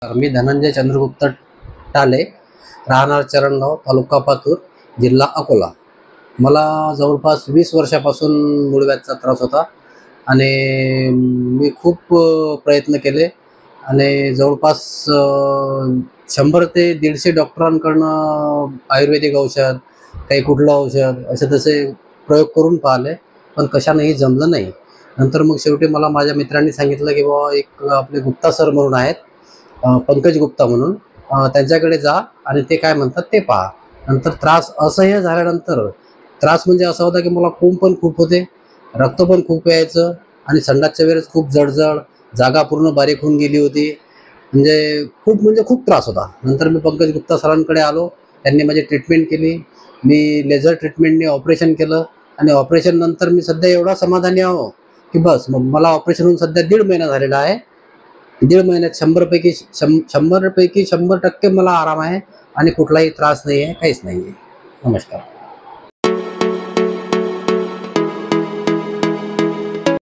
मी धनंजय चंद्रगुप्त टाले, राहणार चरणगाव, तालुका पातूर, जिल्हा अकोला. मला जवळपास 20 वर्षापासून मूळव्याधचा त्रास होता आणि मी खूप प्रयत्न केले आणि जवळपास 100 ते 150 डॉक्टरांकडनं आयुर्वेदिक औषध, काही कुठलं औषध असे तसे प्रयोग करून पाहिले, पण कशानेही जमलं नाही. नंतर मग शेवटी मला माझ्या मित्रांनी सांगितलं की बाबा एक आपले गुप्ता सर म्हणून आहेत, पंकज गुप्ता म्हणून, त्यांच्याकडे जा आणि ते काय म्हणतात ते पहा. नंतर त्रास असह्य झाल्यानंतर त्रास म्हणजे असा होता की मला खून पण खूप होते, रक्त पण खूप यायचं आणि संडासच्या वेळेस खूप जळजळ, जागा पूर्ण बारीक होऊन गेली होती. म्हणजे खूप त्रास होता. नंतर मी पंकज गुप्ता सरांकडे आलो. त्यांनी माझी ट्रीटमेंट केली. मी लेझर ट्रीटमेंटने ऑपरेशन केलं आणि ऑपरेशन नंतर मी सध्या एवढा समाधानी आहो की बस. मग मला ऑपरेशन होऊन सध्या 1.5 महिना झालेला आहे. 1.5 महिन्यात 100 पैकी 100% मला आराम आहे आणि कुठलाही त्रास नाही आहे, काहीच नाही आहे. नमस्कार.